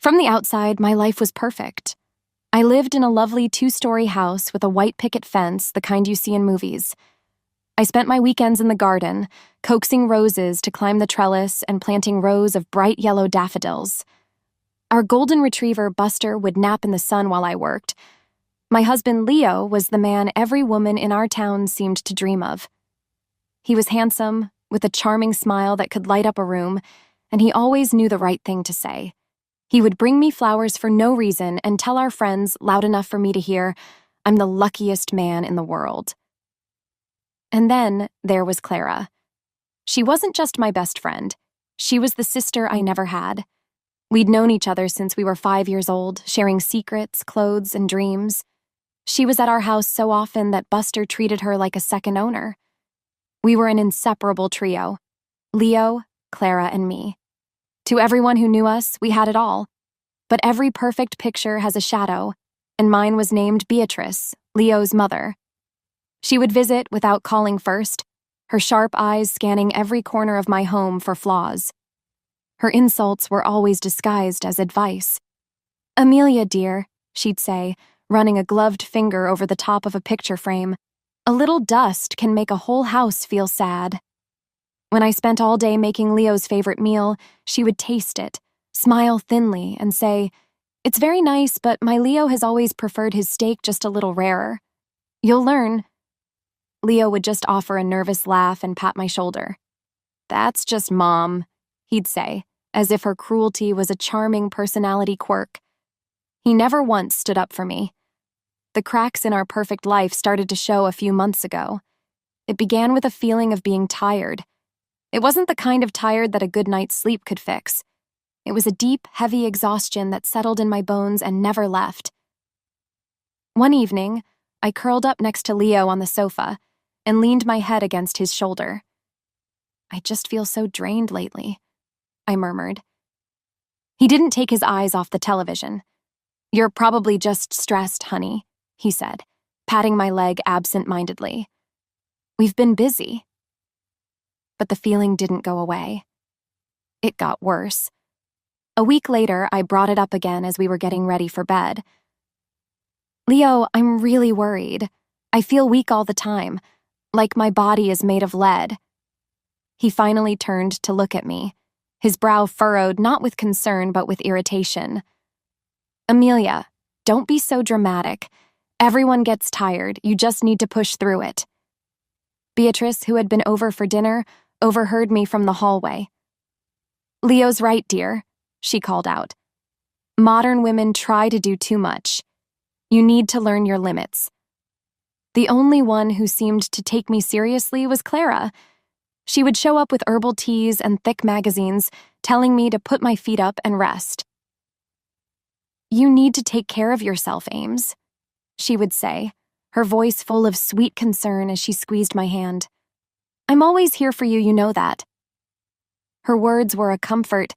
From the outside, my life was perfect. I lived in a lovely 2-story house with a white picket fence, the kind you see in movies. I spent my weekends in the garden, coaxing roses to climb the trellis and planting rows of bright yellow daffodils. Our golden retriever, Buster, would nap in the sun while I worked. My husband, Leo, was the man every woman in our town seemed to dream of. He was handsome, with a charming smile that could light up a room, and he always knew the right thing to say. He would bring me flowers for no reason and tell our friends, loud enough for me to hear, I'm the luckiest man in the world. And then there was Clara. She wasn't just my best friend. She was the sister I never had. We'd known each other since we were 5 years old, sharing secrets, clothes, and dreams. She was at our house so often that Buster treated her like a second owner. We were an inseparable trio: Leo, Clara, and me. To everyone who knew us, we had it all. But every perfect picture has a shadow, and mine was named Beatrice, Leo's mother. She would visit without calling first, her sharp eyes scanning every corner of my home for flaws. Her insults were always disguised as advice. Amelia, dear, she'd say, running a gloved finger over the top of a picture frame, a little dust can make a whole house feel sad. When I spent all day making Leo's favorite meal, she would taste it, smile thinly, and say, It's very nice, but my Leo has always preferred his steak just a little rarer. You'll learn. Leo would just offer a nervous laugh and pat my shoulder. That's just Mom, he'd say, as if her cruelty was a charming personality quirk. He never once stood up for me. The cracks in our perfect life started to show a few months ago. It began with a feeling of being tired. It wasn't the kind of tired that a good night's sleep could fix. It was a deep, heavy exhaustion that settled in my bones and never left. One evening, I curled up next to Leo on the sofa and leaned my head against his shoulder. I just feel so drained lately, I murmured. He didn't take his eyes off the television. You're probably just stressed, honey, he said, patting my leg absent-mindedly. We've been busy. But the feeling didn't go away. It got worse. A week later, I brought it up again as we were getting ready for bed. Leo, I'm really worried. I feel weak all the time, like my body is made of lead. He finally turned to look at me, his brow furrowed not with concern but with irritation. Amelia, don't be so dramatic. Everyone gets tired. You just need to push through it. Beatrice, who had been over for dinner, overheard me from the hallway. Leo's right, dear, she called out. Modern women try to do too much. You need to learn your limits. The only one who seemed to take me seriously was Clara. She would show up with herbal teas and thick magazines, telling me to put my feet up and rest. You need to take care of yourself, Ames, she would say, her voice full of sweet concern as she squeezed my hand. I'm always here for you, you know that. Her words were a comfort,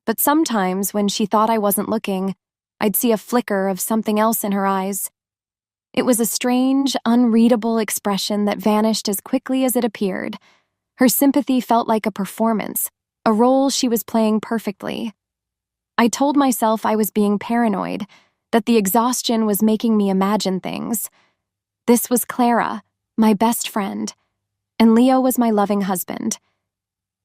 but sometimes when she thought I wasn't looking, I'd see a flicker of something else in her eyes. It was a strange, unreadable expression that vanished as quickly as it appeared. Her sympathy felt like a performance, a role she was playing perfectly. I told myself I was being paranoid, that the exhaustion was making me imagine things. This was Clara, my best friend, and Leo was my loving husband.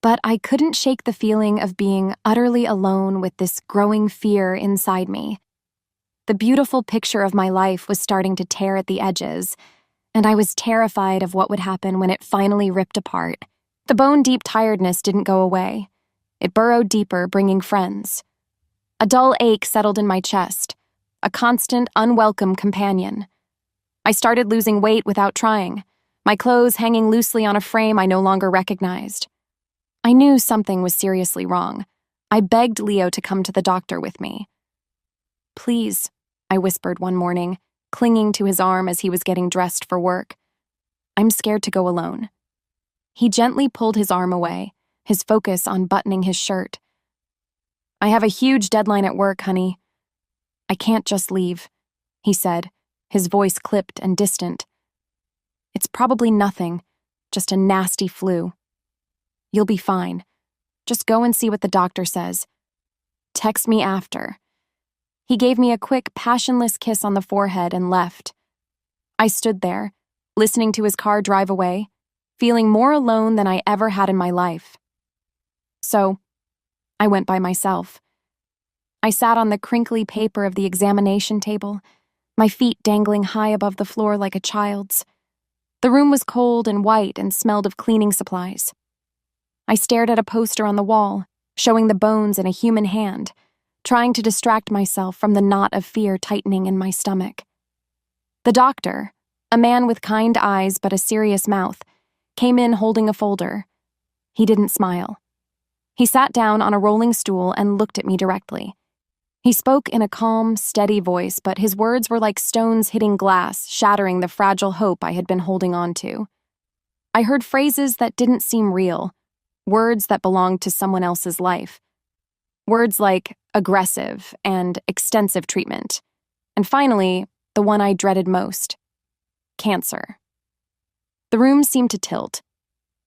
But I couldn't shake the feeling of being utterly alone with this growing fear inside me. The beautiful picture of my life was starting to tear at the edges, and I was terrified of what would happen when it finally ripped apart. The bone-deep tiredness didn't go away. It burrowed deeper, bringing friends. A dull ache settled in my chest, a constant, unwelcome companion. I started losing weight without trying, my clothes hanging loosely on a frame I no longer recognized. I knew something was seriously wrong. I begged Leo to come to the doctor with me. Please, I whispered one morning, clinging to his arm as he was getting dressed for work. I'm scared to go alone. He gently pulled his arm away, his focus on buttoning his shirt. I have a huge deadline at work, honey. I can't just leave, he said, his voice clipped and distant. It's probably nothing, just a nasty flu. You'll be fine. Just go and see what the doctor says. Text me after. He gave me a quick, passionless kiss on the forehead and left. I stood there, listening to his car drive away, feeling more alone than I ever had in my life. So, I went by myself. I sat on the crinkly paper of the examination table, my feet dangling high above the floor like a child's. The room was cold and white and smelled of cleaning supplies. I stared at a poster on the wall, showing the bones in a human hand, trying to distract myself from the knot of fear tightening in my stomach. The doctor, a man with kind eyes but a serious mouth, came in holding a folder. He didn't smile. He sat down on a rolling stool and looked at me directly. He spoke in a calm, steady voice, but his words were like stones hitting glass, shattering the fragile hope I had been holding on to. I heard phrases that didn't seem real, words that belonged to someone else's life. Words like aggressive and extensive treatment. And finally, the one I dreaded most: cancer. The room seemed to tilt.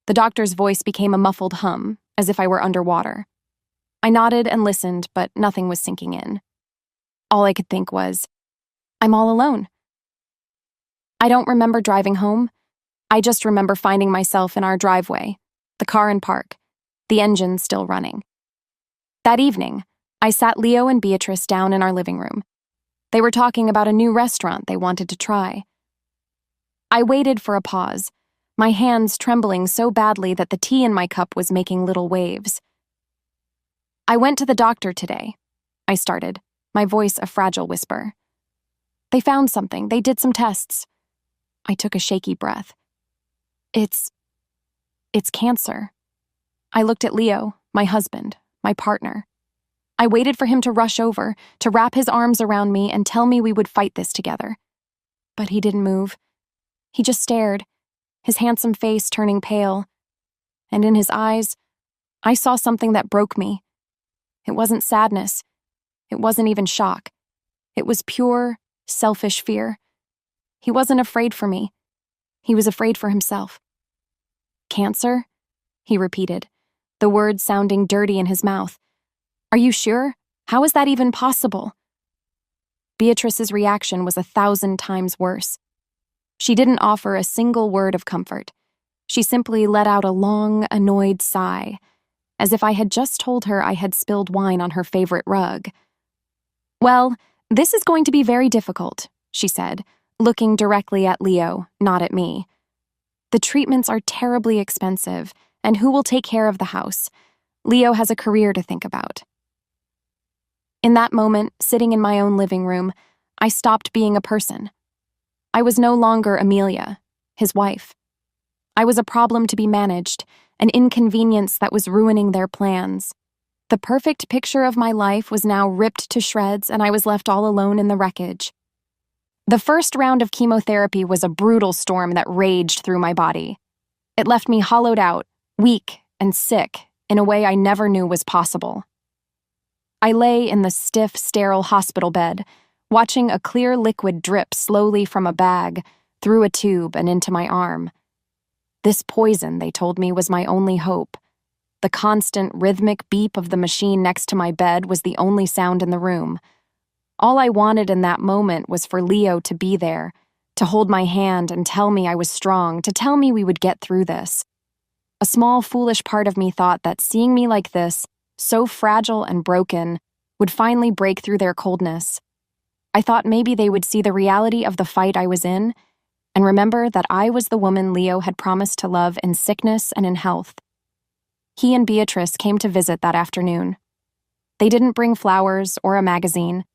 The doctor's voice became a muffled hum, as if I were underwater. I nodded and listened, but nothing was sinking in. All I could think was, I'm all alone. I don't remember driving home. I just remember finding myself in our driveway, the car in park, the engine still running. That evening, I sat Leo and Beatrice down in our living room. They were talking about a new restaurant they wanted to try. I waited for a pause, my hands trembling so badly that the tea in my cup was making little waves. I went to the doctor today, I started, my voice a fragile whisper. They found something. They did some tests. I took a shaky breath. It's cancer. I looked at Leo, my husband, my partner. I waited for him to rush over, to wrap his arms around me and tell me we would fight this together. But he didn't move. He just stared, his handsome face turning pale. And in his eyes, I saw something that broke me. It wasn't sadness. It wasn't even shock. It was pure, selfish fear. He wasn't afraid for me. He was afraid for himself. Cancer? He repeated, the words sounding dirty in his mouth. Are you sure? How is that even possible? Beatrice's reaction was 1,000 times worse. She didn't offer a single word of comfort. She simply let out a long, annoyed sigh, as if I had just told her I had spilled wine on her favorite rug. Well, this is going to be very difficult, she said, looking directly at Leo, not at me. The treatments are terribly expensive, and who will take care of the house? Leo has a career to think about. In that moment, sitting in my own living room, I stopped being a person. I was no longer Amelia, his wife. I was a problem to be managed, an inconvenience that was ruining their plans. The perfect picture of my life was now ripped to shreds, and I was left all alone in the wreckage. The first round of chemotherapy was a brutal storm that raged through my body. It left me hollowed out, weak, and sick in a way I never knew was possible. I lay in the stiff, sterile hospital bed, watching a clear liquid drip slowly from a bag, through a tube and into my arm. This poison, they told me, was my only hope. The constant, rhythmic beep of the machine next to my bed was the only sound in the room. All I wanted in that moment was for Leo to be there, to hold my hand and tell me I was strong, to tell me we would get through this. A small, foolish part of me thought that seeing me like this, so fragile and broken, would finally break through their coldness. I thought maybe they would see the reality of the fight I was in and remember that I was the woman Leo had promised to love in sickness and in health. He and Beatrice came to visit that afternoon. They didn't bring flowers or a magazine.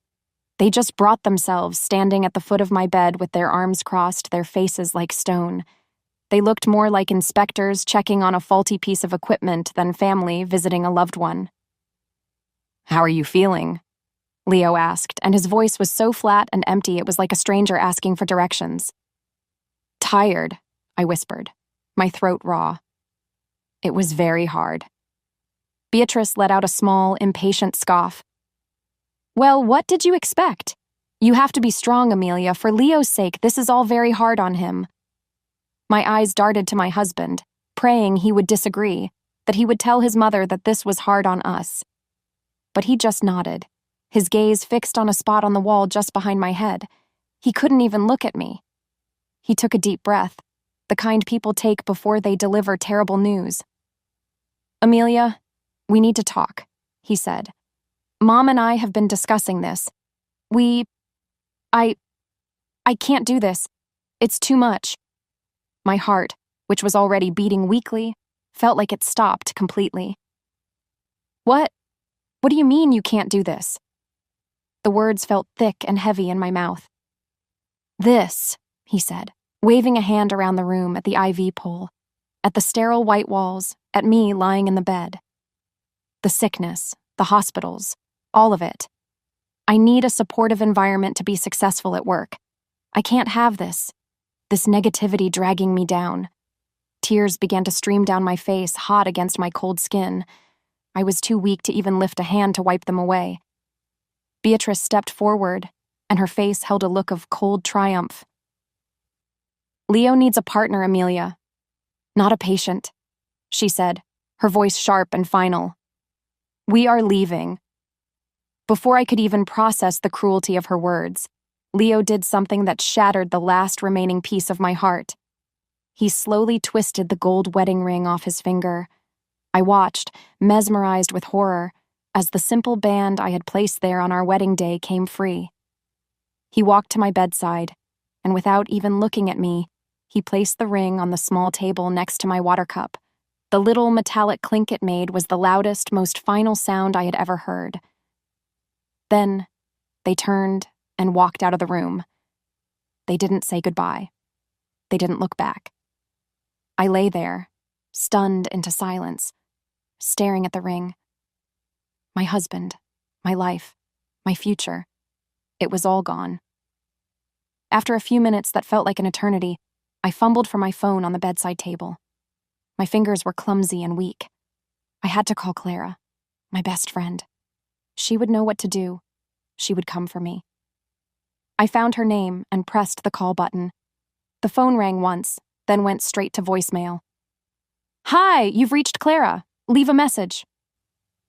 They just brought themselves standing at the foot of my bed with their arms crossed, their faces like stone. They looked more like inspectors checking on a faulty piece of equipment than family visiting a loved one. "How are you feeling?" Leo asked, and his voice was so flat and empty it was like a stranger asking for directions. "Tired," I whispered, my throat raw. It was very hard. Beatrice let out a small, impatient scoff. "Well, what did you expect? You have to be strong, Amelia. For Leo's sake, this is all very hard on him." My eyes darted to my husband, praying he would disagree, that he would tell his mother that this was hard on us. But he just nodded. his gaze fixed on a spot on the wall just behind my head. He couldn't even look at me. He took a deep breath, the kind people take before they deliver terrible news. "Amelia, we need to talk," he said. "Mom and I have been discussing this. I can't do this. It's too much." My heart, which was already beating weakly, felt like it stopped completely. What do you mean you can't do this?" The words felt thick and heavy in my mouth. "This," he said, waving a hand around the room at the IV pole, at the sterile white walls, at me lying in the bed. The sickness, the hospitals, all of it. I need a supportive environment to be successful at work. I can't have this negativity dragging me down. Tears began to stream down my face, hot against my cold skin. I was too weak to even lift a hand to wipe them away. Beatrice stepped forward, and her face held a look of cold triumph. "Leo needs a partner, Amelia, not a patient," she said, her voice sharp and final. "We are leaving." Before I could even process the cruelty of her words, Leo did something that shattered the last remaining piece of my heart. He slowly twisted the gold wedding ring off his finger. I watched, mesmerized with horror, as the simple band I had placed there on our wedding day came free. He walked to my bedside, and without even looking at me, he placed the ring on the small table next to my water cup. The little metallic clink it made was the loudest, most final sound I had ever heard. Then, they turned and walked out of the room. They didn't say goodbye. They didn't look back. I lay there, stunned into silence, staring at the ring. My husband, my life, my future. It was all gone. After a few minutes that felt like an eternity, I fumbled for my phone on the bedside table. My fingers were clumsy and weak. I had to call Clara, my best friend. She would know what to do. She would come for me. I found her name and pressed the call button. The phone rang once, then went straight to voicemail. "Hi, you've reached Clara. Leave a message."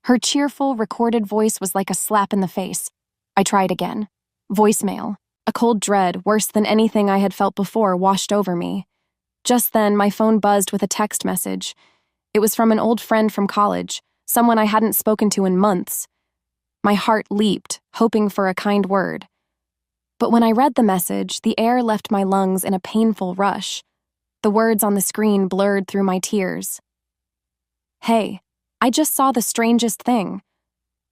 Her cheerful, recorded voice was like a slap in the face. I tried again. Voicemail. A cold dread, worse than anything I had felt before, washed over me. Just then, my phone buzzed with a text message. It was from an old friend from college, someone I hadn't spoken to in months. My heart leaped, hoping for a kind word. But when I read the message, the air left my lungs in a painful rush. The words on the screen blurred through my tears. "Hey, I just saw the strangest thing.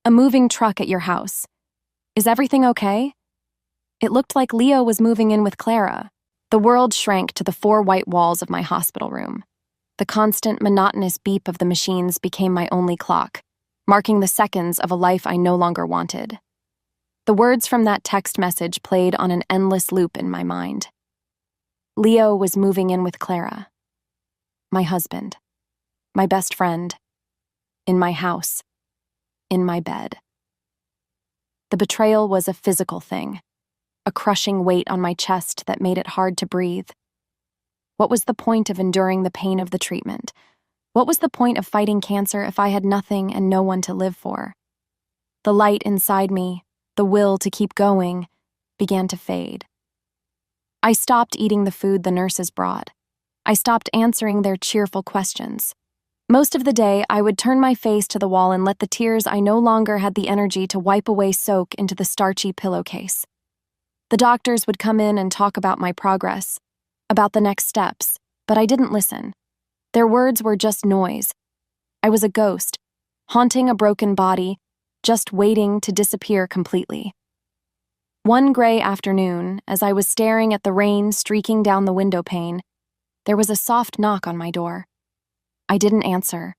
A moving truck at your house. Is everything okay?" It looked like Leo was moving in with Clara. The world shrank to the 4 white walls of my hospital room. The constant, monotonous beep of the machines became my only clock, marking the seconds of a life I no longer wanted. The words from that text message played on an endless loop in my mind. Leo was moving in with Clara. My husband. My best friend. In my house. In my bed. The betrayal was a physical thing. A crushing weight on my chest that made it hard to breathe. What was the point of enduring the pain of the treatment? What was the point of fighting cancer if I had nothing and no one to live for? The light inside me, the will to keep going, began to fade. I stopped eating the food the nurses brought. I stopped answering their cheerful questions. Most of the day, I would turn my face to the wall and let the tears I no longer had the energy to wipe away soak into the starchy pillowcase. The doctors would come in and talk about my progress, about the next steps, but I didn't listen. Their words were just noise. I was a ghost, haunting a broken body, just waiting to disappear completely. One gray afternoon, as I was staring at the rain streaking down the window pane, there was a soft knock on my door. I didn't answer.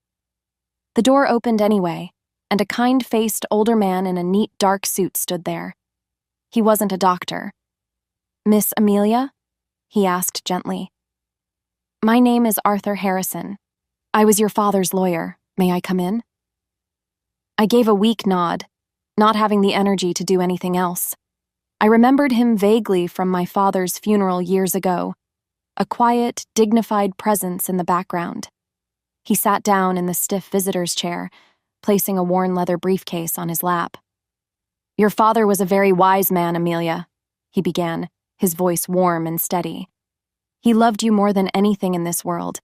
The door opened anyway, and a kind-faced older man in a neat dark suit stood there. He wasn't a doctor. "Miss Amelia?" he asked gently. "My name is Arthur Harrison. I was your father's lawyer. May I come in?" I gave a weak nod, not having the energy to do anything else. I remembered him vaguely from my father's funeral years ago, a quiet, dignified presence in the background. He sat down in the stiff visitor's chair, placing a worn leather briefcase on his lap. "Your father was a very wise man, Amelia," he began, his voice warm and steady. "He loved you more than anything in this world,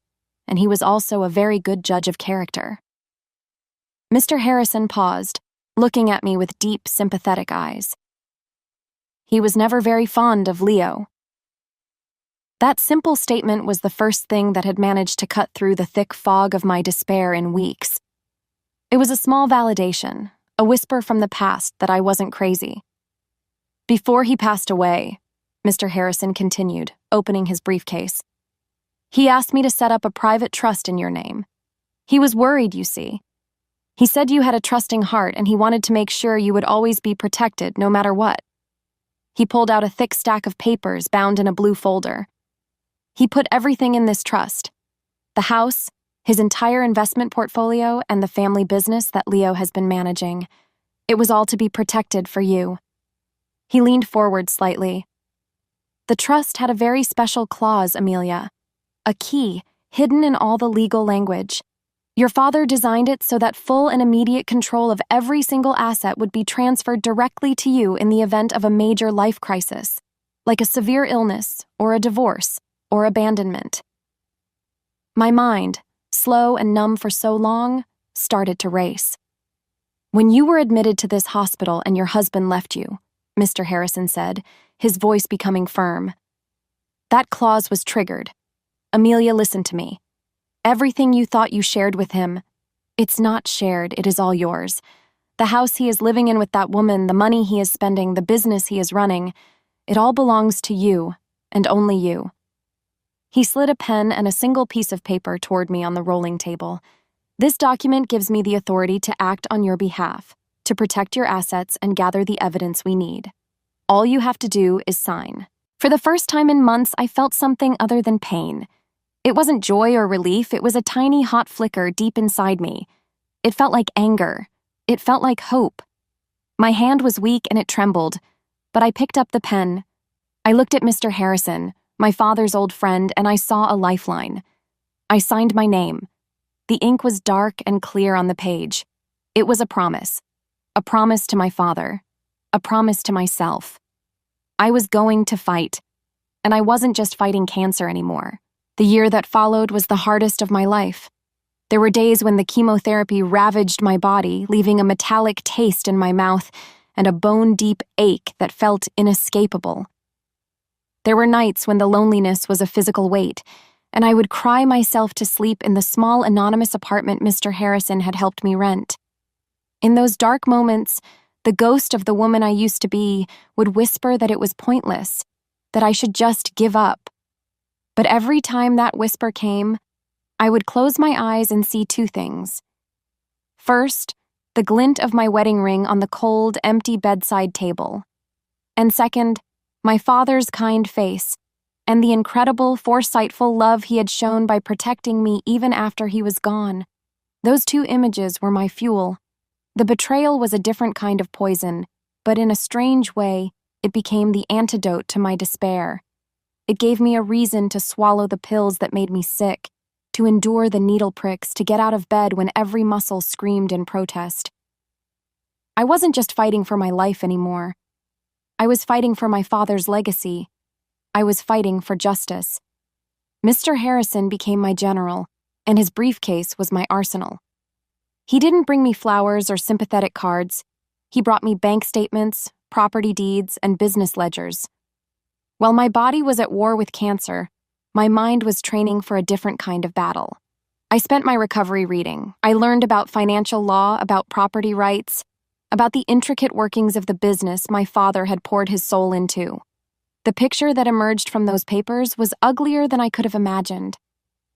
and he was also a very good judge of character." Mr. Harrison paused, looking at me with deep, sympathetic eyes. "He was never very fond of Leo." That simple statement was the first thing that had managed to cut through the thick fog of my despair in weeks. It was a small validation, a whisper from the past that I wasn't crazy. "Before he passed away," Mr. Harrison continued, opening his briefcase, "he asked me to set up a private trust in your name. He was worried, you see. He said you had a trusting heart and he wanted to make sure you would always be protected no matter what." He pulled out a thick stack of papers bound in a blue folder. "He put everything in this trust: the house, his entire investment portfolio, and the family business that Leo has been managing. It was all to be protected for you." He leaned forward slightly. "The trust had a very special clause, Amelia. A key, hidden in all the legal language. Your father designed it so that full and immediate control of every single asset would be transferred directly to you in the event of a major life crisis, like a severe illness, or a divorce, or abandonment." My mind, slow and numb for so long, started to race. "When you were admitted to this hospital and your husband left you," Mr. Harrison said, his voice becoming firm, "that clause was triggered. Amelia, listen to me. Everything you thought you shared with him, it's not shared, it is all yours. The house he is living in with that woman, the money he is spending, the business he is running, it all belongs to you, and only you." He slid a pen and a single piece of paper toward me on the rolling table. "This document gives me the authority to act on your behalf, to protect your assets and gather the evidence we need. All you have to do is sign." For the first time in months, I felt something other than pain. It wasn't joy or relief, it was a tiny hot flicker deep inside me. It felt like anger. It felt like hope. My hand was weak and it trembled, but I picked up the pen. I looked at Mr. Harrison, my father's old friend, and I saw a lifeline. I signed my name. The ink was dark and clear on the page. It was a promise to my father, a promise to myself. I was going to fight, and I wasn't just fighting cancer anymore. The year that followed was the hardest of my life. There were days when the chemotherapy ravaged my body, leaving a metallic taste in my mouth and a bone-deep ache that felt inescapable. There were nights when the loneliness was a physical weight, and I would cry myself to sleep in the small anonymous apartment Mr. Harrison had helped me rent. In those dark moments, the ghost of the woman I used to be would whisper that it was pointless, that I should just give up. But every time that whisper came, I would close my eyes and see two things. First, the glint of my wedding ring on the cold, empty bedside table. And second, my father's kind face, and the incredible, foresightful love he had shown by protecting me even after he was gone. Those two images were my fuel. The betrayal was a different kind of poison, but in a strange way, it became the antidote to my despair. It gave me a reason to swallow the pills that made me sick, to endure the needle pricks, to get out of bed when every muscle screamed in protest. I wasn't just fighting for my life anymore. I was fighting for my father's legacy. I was fighting for justice. Mr. Harrison became my general, and his briefcase was my arsenal. He didn't bring me flowers or sympathetic cards. He brought me bank statements, property deeds, and business ledgers. While my body was at war with cancer, my mind was training for a different kind of battle. I spent my recovery reading. I learned about financial law, about property rights, about the intricate workings of the business my father had poured his soul into. The picture that emerged from those papers was uglier than I could have imagined.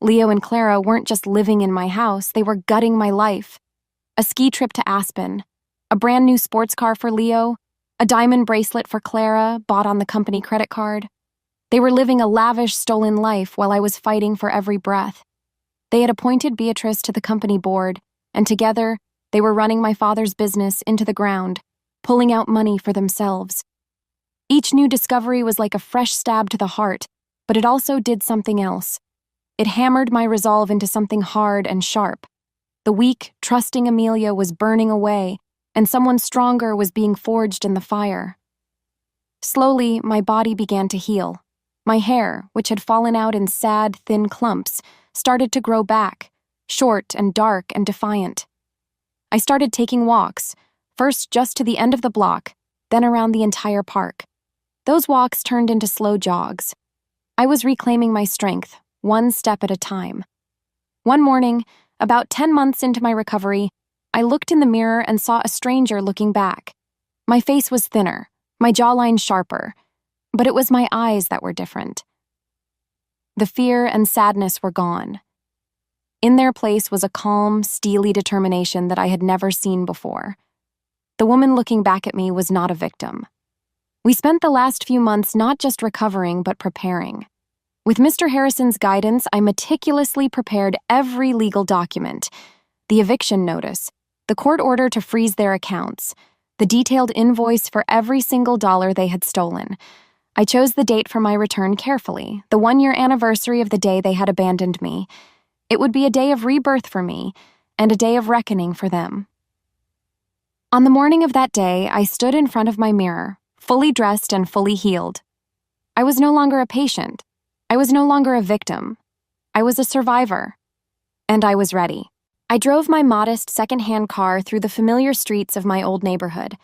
Leo and Clara weren't just living in my house, they were gutting my life. A ski trip to Aspen, a brand new sports car for Leo, a diamond bracelet for Clara, bought on the company credit card. They were living a lavish, stolen life while I was fighting for every breath. They had appointed Beatrice to the company board, and together, they were running my father's business into the ground, pulling out money for themselves. Each new discovery was like a fresh stab to the heart, but it also did something else. It hammered my resolve into something hard and sharp. The weak, trusting Amelia was burning away, and someone stronger was being forged in the fire. Slowly, my body began to heal. My hair, which had fallen out in sad, thin clumps, started to grow back, short and dark and defiant. I started taking walks, first just to the end of the block, then around the entire park. Those walks turned into slow jogs. I was reclaiming my strength, one step at a time. One morning, about 10 months into my recovery, I looked in the mirror and saw a stranger looking back. My face was thinner, my jawline sharper, but it was my eyes that were different. The fear and sadness were gone. In their place was a calm, steely determination that I had never seen before. The woman looking back at me was not a victim. We spent the last few months not just recovering, but preparing. With Mr. Harrison's guidance, I meticulously prepared every legal document: the eviction notice, the court order to freeze their accounts, the detailed invoice for every single dollar they had stolen. I chose the date for my return carefully, the 1-year anniversary of the day they had abandoned me. It would be a day of rebirth for me, and a day of reckoning for them. On the morning of that day, I stood in front of my mirror, fully dressed and fully healed. I was no longer a patient. I was no longer a victim. I was a survivor. And I was ready. I drove my modest second-hand car through the familiar streets of my old neighborhood.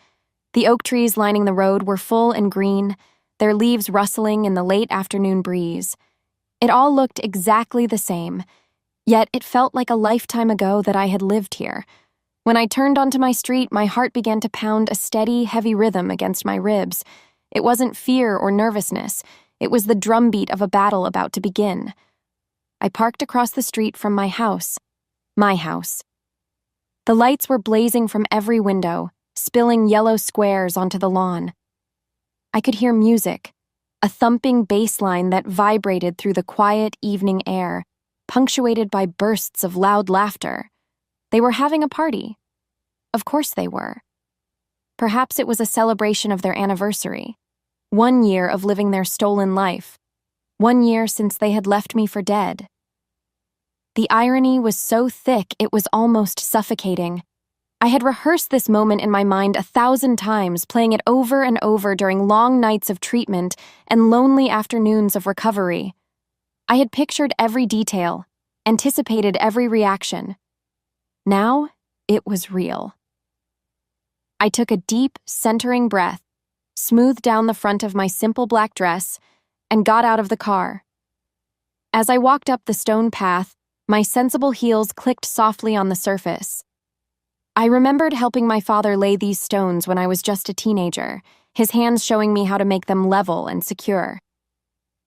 The oak trees lining the road were full and green, their leaves rustling in the late afternoon breeze. It all looked exactly the same, yet it felt like a lifetime ago that I had lived here. When I turned onto my street, my heart began to pound a steady, heavy rhythm against my ribs. It wasn't fear or nervousness. It was the drumbeat of a battle about to begin. I parked across the street from my house. My house. The lights were blazing from every window, spilling yellow squares onto the lawn. I could hear music, a thumping bass line that vibrated through the quiet evening air, punctuated by bursts of loud laughter. They were having a party. Of course they were. Perhaps it was a celebration of their anniversary. 1 year of living their stolen life. 1 year since they had left me for dead. The irony was so thick it was almost suffocating. I had rehearsed this moment in my mind 1,000 times, playing it over and over during long nights of treatment and lonely afternoons of recovery. I had pictured every detail, anticipated every reaction. Now, it was real. I took a deep, centering breath, smoothed down the front of my simple black dress, and got out of the car. As I walked up the stone path, my sensible heels clicked softly on the surface. I remembered helping my father lay these stones when I was just a teenager, his hands showing me how to make them level and secure.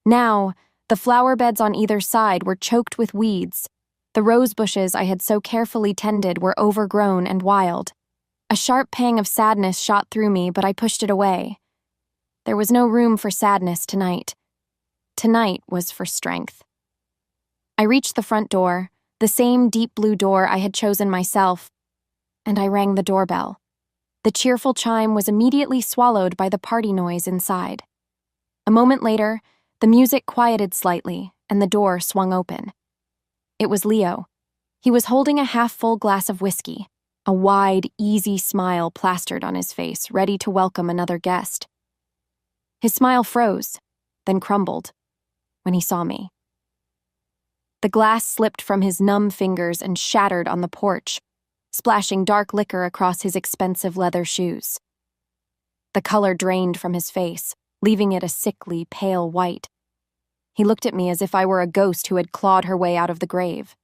Now, the flower beds on either side were choked with weeds. The rose bushes I had so carefully tended were overgrown and wild. A sharp pang of sadness shot through me, but I pushed it away. There was no room for sadness tonight. Tonight was for strength. I reached the front door, the same deep blue door I had chosen myself, and I rang the doorbell. The cheerful chime was immediately swallowed by the party noise inside. A moment later, the music quieted slightly, and the door swung open. It was Leo. He was holding a half-full glass of whiskey, a wide, easy smile plastered on his face, ready to welcome another guest. His smile froze, then crumbled, when he saw me. The glass slipped from his numb fingers and shattered on the porch, splashing dark liquor across his expensive leather shoes. The color drained from his face, leaving it a sickly, pale white. He looked at me as if I were a ghost who had clawed her way out of the grave.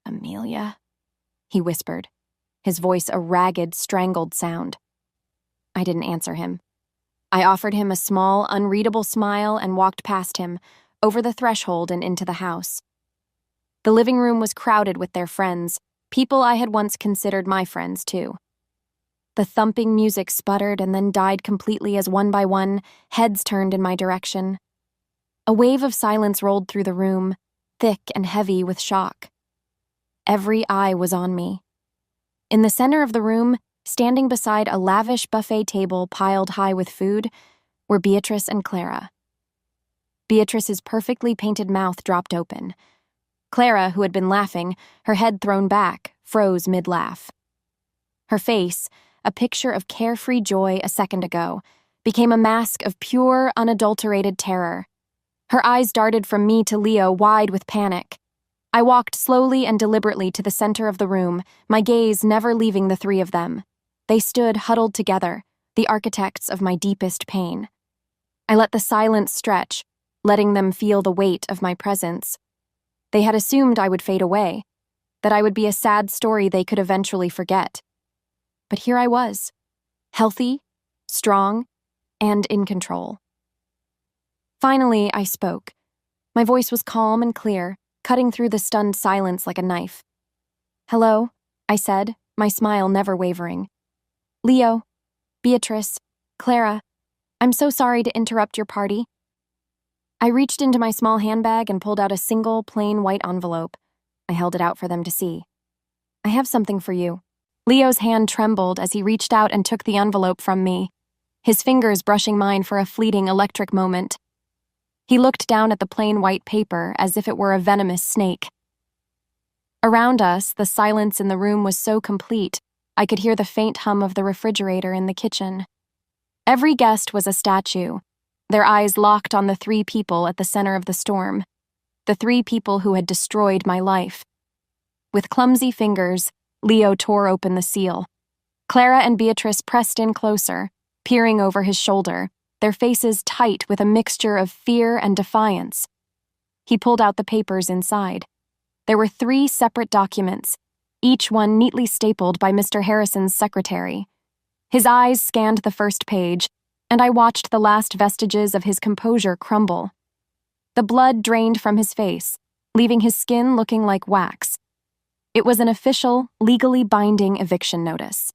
"Amelia," he whispered, his voice a ragged, strangled sound. I didn't answer him. I offered him a small, unreadable smile and walked past him, over the threshold and into the house. The living room was crowded with their friends, people I had once considered my friends, too. The thumping music sputtered and then died completely as one by one, heads turned in my direction. A wave of silence rolled through the room, thick and heavy with shock. Every eye was on me. In the center of the room, standing beside a lavish buffet table piled high with food, were Beatrice and Clara. Beatrice's perfectly painted mouth dropped open. Clara, who had been laughing, her head thrown back, froze mid-laugh. Her face, a picture of carefree joy a second ago, became a mask of pure, unadulterated terror. Her eyes darted from me to Leo, wide with panic. I walked slowly and deliberately to the center of the room, my gaze never leaving the three of them. They stood huddled together, the architects of my deepest pain. I let the silence stretch, letting them feel the weight of my presence. They had assumed I would fade away, that I would be a sad story they could eventually forget. But here I was, healthy, strong, and in control. Finally, I spoke. My voice was calm and clear, cutting through the stunned silence like a knife. "Hello," I said, my smile never wavering. "Leo, Beatrice, Clara, I'm so sorry to interrupt your party." I reached into my small handbag and pulled out a single, plain white envelope. I held it out for them to see. "I have something for you." Leo's hand trembled as he reached out and took the envelope from me, his fingers brushing mine for a fleeting electric moment. He looked down at the plain white paper as if it were a venomous snake. Around us, the silence in the room was so complete, I could hear the faint hum of the refrigerator in the kitchen. Every guest was a statue, their eyes locked on the three people at the center of the storm, the three people who had destroyed my life. With clumsy fingers, Leo tore open the seal. Clara and Beatrice pressed in closer, peering over his shoulder, their faces tight with a mixture of fear and defiance. He pulled out the papers inside. There were 3 separate documents, each one neatly stapled by Mr. Harrison's secretary. His eyes scanned the first page, and I watched the last vestiges of his composure crumble. The blood drained from his face, leaving his skin looking like wax. It was an official, legally binding eviction notice.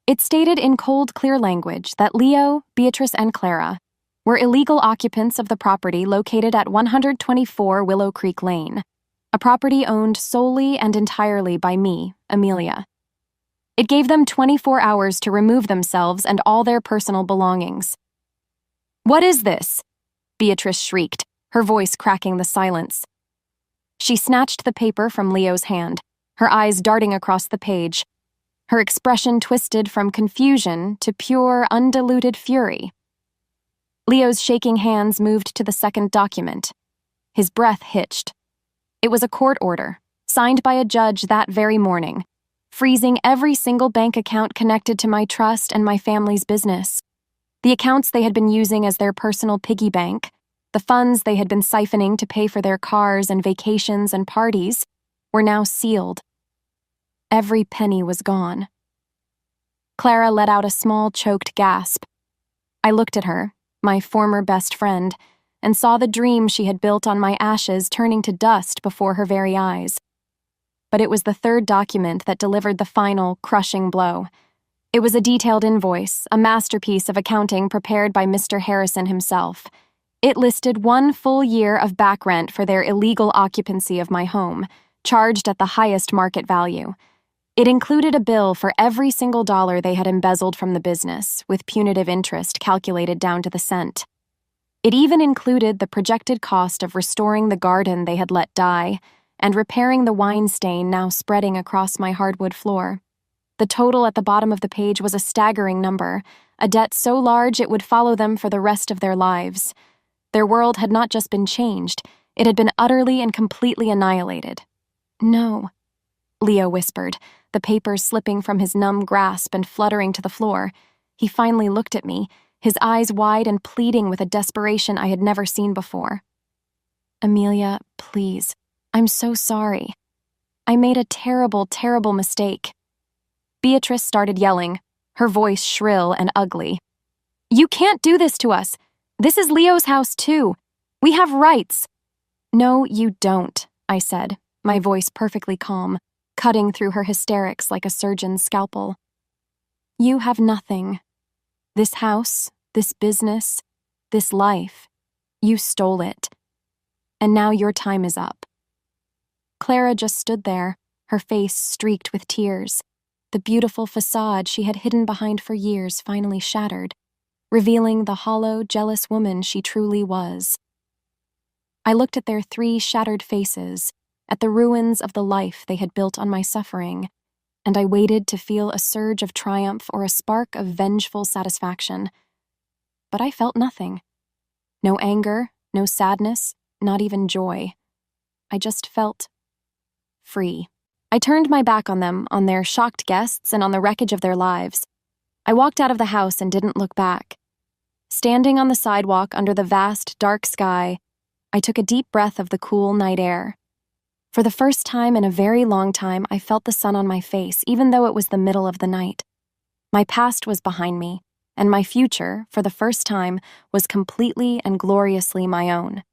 It stated in cold, clear language that Leo, Beatrice, and Clara were illegal occupants of the property located at 124 Willow Creek Lane, a property owned solely and entirely by me, Amelia. It gave them 24 hours to remove themselves and all their personal belongings. "What is this?" Beatrice shrieked, her voice cracking the silence. She snatched the paper from Leo's hand, her eyes darting across the page. Her expression twisted from confusion to pure, undiluted fury. Leo's shaking hands moved to the second document. His breath hitched. It was a court order, signed by a judge that very morning, freezing every single bank account connected to my trust and my family's business. The accounts they had been using as their personal piggy bank, the funds they had been siphoning to pay for their cars and vacations and parties, were now sealed. Every penny was gone. Clara let out a small, choked gasp. I looked at her, my former best friend, and saw the dream she had built on my ashes turning to dust before her very eyes. But it was the third document that delivered the final, crushing blow. It was a detailed invoice, a masterpiece of accounting prepared by Mr. Harrison himself. It listed 1 full year of back rent for their illegal occupancy of my home, charged at the highest market value. It included a bill for every single dollar they had embezzled from the business, with punitive interest calculated down to the cent. It even included the projected cost of restoring the garden they had let die and repairing the wine stain now spreading across my hardwood floor. The total at the bottom of the page was a staggering number, a debt so large it would follow them for the rest of their lives. Their world had not just been changed, it had been utterly and completely annihilated. "No," Leo whispered, the papers slipping from his numb grasp and fluttering to the floor. He finally looked at me, his eyes wide and pleading with a desperation I had never seen before. "Amelia, please. I'm so sorry. I made a terrible, terrible mistake." Beatrice started yelling, her voice shrill and ugly. "You can't do this to us. This is Leo's house, too. We have rights." "No, you don't," I said, my voice perfectly calm, cutting through her hysterics like a surgeon's scalpel. "You have nothing. This house, this business, this life, you stole it. And now your time is up." Clara just stood there, her face streaked with tears. The beautiful facade she had hidden behind for years finally shattered, revealing the hollow, jealous woman she truly was. I looked at their 3 shattered faces, at the ruins of the life they had built on my suffering, and I waited to feel a surge of triumph or a spark of vengeful satisfaction. But I felt nothing. No anger, no sadness, not even joy. I just felt free. I turned my back on them, on their shocked guests, and on the wreckage of their lives. I walked out of the house and didn't look back. Standing on the sidewalk under the vast, dark sky, I took a deep breath of the cool night air. For the first time in a very long time, I felt the sun on my face, even though it was the middle of the night. My past was behind me, and my future, for the first time, was completely and gloriously my own.